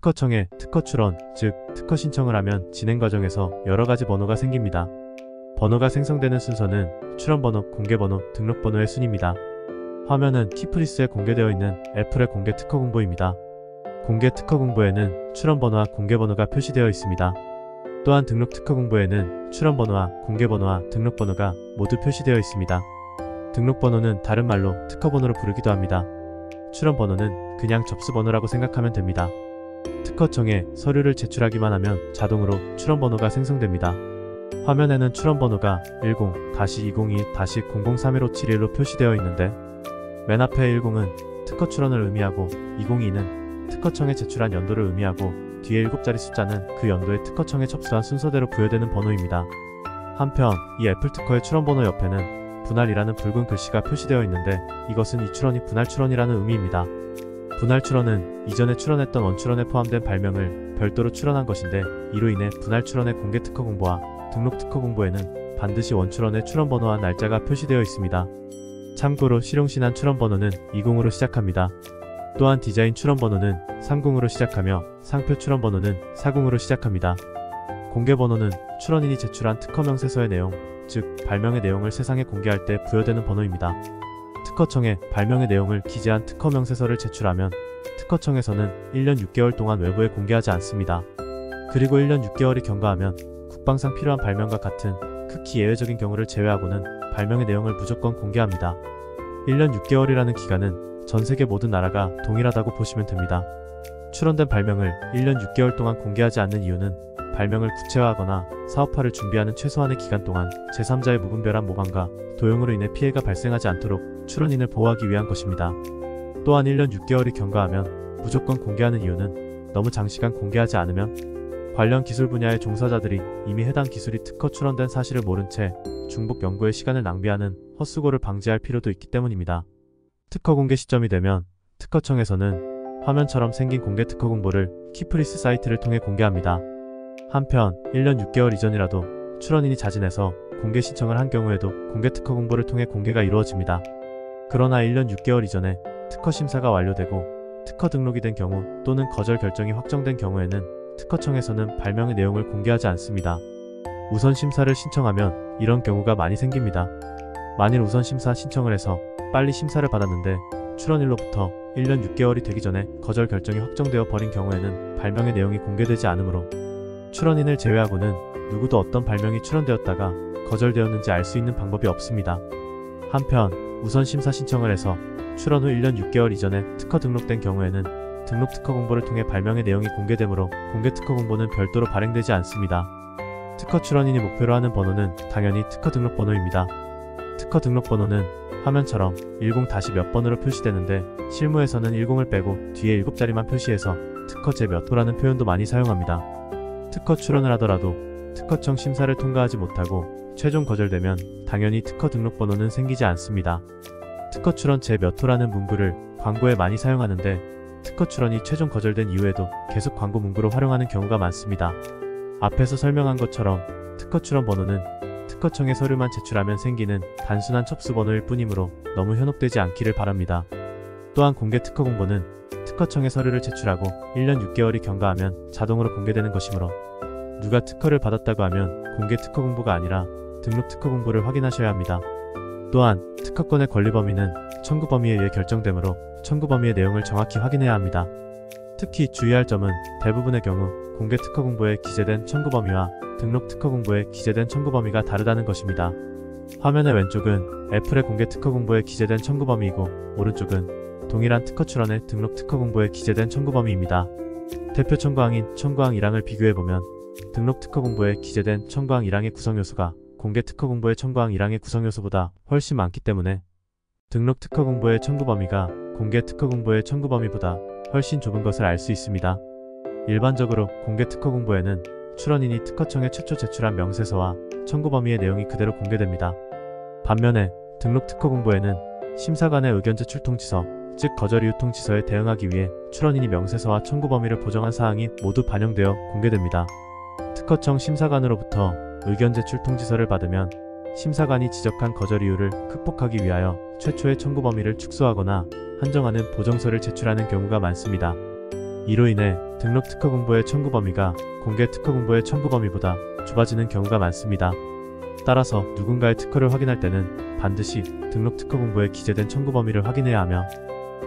특허청에 특허 출원, 즉 특허 신청을 하면 진행 과정에서 여러가지 번호가 생깁니다. 번호가 생성되는 순서는 출원번호, 공개번호, 등록번호의 순입니다. 화면은 키프리스에 공개되어 있는 애플의 공개 특허 공보입니다. 공개 특허 공보에는 출원번호와 공개번호가 표시되어 있습니다. 또한 등록 특허 공보에는 출원번호와 공개번호와 등록번호가 모두 표시되어 있습니다. 등록번호는 다른 말로 특허번호로 부르기도 합니다. 출원번호는 그냥 접수번호라고 생각하면 됩니다. 특허청에 서류를 제출하기만 하면 자동으로 출원번호가 생성됩니다. 화면에는 출원번호가 10-2021-003157일로 표시되어 있는데 맨 앞에 10은 특허 출원을 의미하고 2022는 특허청에 제출한 연도를 의미하고 뒤에 7자리 숫자는 그 연도에 특허청에 접수한 순서대로 부여되는 번호입니다. 한편 이 애플 특허의 출원번호 옆에는 분할이라는 붉은 글씨가 표시되어 있는데 이것은 이 출원이 분할 출원이라는 의미입니다. 분할 출원은 이전에 출원했던 원출원에 포함된 발명을 별도로 출원한 것인데 이로 인해 분할 출원의 공개 특허 공보와 등록 특허 공보에는 반드시 원출원의 출원번호와 날짜가 표시되어 있습니다. 참고로 실용신안 출원번호는 20으로 시작합니다. 또한 디자인 출원번호는 30으로 시작하며 상표 출원번호는 40으로 시작합니다. 공개번호는 출원인이 제출한 특허 명세서의 내용, 즉 발명의 내용을 세상에 공개할 때 부여되는 번호입니다. 특허청에 발명의 내용을 기재한 특허 명세서를 제출하면 특허청에서는 1년 6개월 동안 외부에 공개하지 않습니다. 그리고 1년 6개월이 경과하면 국방상 필요한 발명과 같은 극히 예외적인 경우를 제외하고는 발명의 내용을 무조건 공개합니다. 1년 6개월이라는 기간은 전 세계 모든 나라가 동일하다고 보시면 됩니다. 출원된 발명을 1년 6개월 동안 공개하지 않는 이유는 발명을 구체화하거나 사업화를 준비하는 최소한의 기간 동안 제3자의 무분별한 모방과 도용으로 인해 피해가 발생하지 않도록 출원인을 보호하기 위한 것입니다. 또한 1년 6개월이 경과하면 무조건 공개하는 이유는 너무 장시간 공개하지 않으면 관련 기술 분야의 종사자들이 이미 해당 기술이 특허 출원된 사실을 모른 채 중복 연구에 시간을 낭비하는 헛수고를 방지할 필요도 있기 때문입니다. 특허 공개 시점이 되면 특허청에서는 화면처럼 생긴 공개 특허 공보를 키프리스 사이트를 통해 공개합니다. 한편 1년 6개월 이전이라도 출원인이 자진해서 공개 신청을 한 경우에도 공개 특허 공보를 통해 공개가 이루어집니다. 그러나 1년 6개월 이전에 특허 심사가 완료되고 특허 등록이 된 경우 또는 거절 결정이 확정된 경우에는 특허청에서는 발명의 내용을 공개하지 않습니다. 우선 심사를 신청하면 이런 경우가 많이 생깁니다. 만일 우선 심사 신청을 해서 빨리 심사를 받았는데 출원일로부터 1년 6개월이 되기 전에 거절 결정이 확정되어 버린 경우에는 발명의 내용이 공개되지 않으므로 출원인을 제외하고는 누구도 어떤 발명이 출원되었다가 거절되었는지 알 수 있는 방법이 없습니다. 한편 우선 심사 신청을 해서 출원 후 1년 6개월 이전에 특허 등록된 경우에는 등록 특허 공보를 통해 발명의 내용이 공개되므로 공개 특허 공보는 별도로 발행되지 않습니다. 특허 출원인이 목표로 하는 번호는 당연히 특허 등록 번호입니다. 특허 등록 번호는 화면처럼 10- 몇 번으로 표시되는데 실무에서는 10을 빼고 뒤에 7자리만 표시해서 특허 제 몇 호라는 표현도 많이 사용합니다. 특허 출원을 하더라도 특허청 심사를 통과하지 못하고 최종 거절되면 당연히 특허 등록 번호는 생기지 않습니다. 특허 출원 제 몇 호라는 문구를 광고에 많이 사용하는데 특허 출원이 최종 거절된 이후에도 계속 광고 문구로 활용하는 경우가 많습니다. 앞에서 설명한 것처럼 특허 출원 번호는 특허청에 서류만 제출하면 생기는 단순한 첩수 번호일 뿐이므로 너무 현혹되지 않기를 바랍니다. 또한 공개 특허 공보는 특허청에 서류를 제출하고 1년 6개월이 경과하면 자동으로 공개되는 것이므로 누가 특허를 받았다고 하면 공개 특허 공보가 아니라 등록 특허 공보를 확인하셔야 합니다. 또한 특허권의 권리 범위는 청구 범위에 의해 결정되므로 청구 범위의 내용을 정확히 확인해야 합니다. 특히 주의할 점은 대부분의 경우 공개 특허 공보에 기재된 청구 범위와 등록 특허 공보에 기재된 청구 범위가 다르다는 것입니다. 화면의 왼쪽은 애플의 공개 특허 공보에 기재된 청구 범위이고 오른쪽은 동일한 특허 출원의 등록 특허 공보에 기재된 청구 범위입니다. 대표 청구항인 청구항 1항을 비교해보면 등록 특허 공보에 기재된 청구항 1항의 구성요소가 공개 특허 공보의 청구항 1항의 구성요소보다 훨씬 많기 때문에 등록 특허 공보의 청구 범위가 공개 특허 공보의 청구 범위보다 훨씬 좁은 것을 알 수 있습니다. 일반적으로 공개 특허 공보에는 출원인이 특허청에 최초 제출한 명세서와 청구 범위의 내용이 그대로 공개됩니다. 반면에 등록 특허 공보에는 심사관의 의견 제출 통지서, 즉 거절 이유 통지서에 대응하기 위해 출원인이 명세서와 청구 범위를 보정한 사항이 모두 반영되어 공개됩니다. 특허청 심사관으로부터 의견 제출 통지서를 받으면 심사관이 지적한 거절 이유를 극복하기 위하여 최초의 청구 범위를 축소하거나 한정하는 보정서를 제출하는 경우가 많습니다. 이로 인해 등록 특허 공보의 청구 범위가 공개 특허 공보의 청구 범위보다 좁아지는 경우가 많습니다. 따라서 누군가의 특허를 확인할 때는 반드시 등록 특허 공보에 기재된 청구 범위를 확인해야 하며,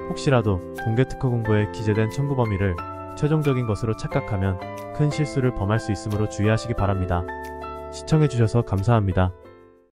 혹시라도 공개 특허 공보에 기재된 청구 범위를 최종적인 것으로 착각하면 큰 실수를 범할 수 있으므로 주의하시기 바랍니다. 시청해주셔서 감사합니다.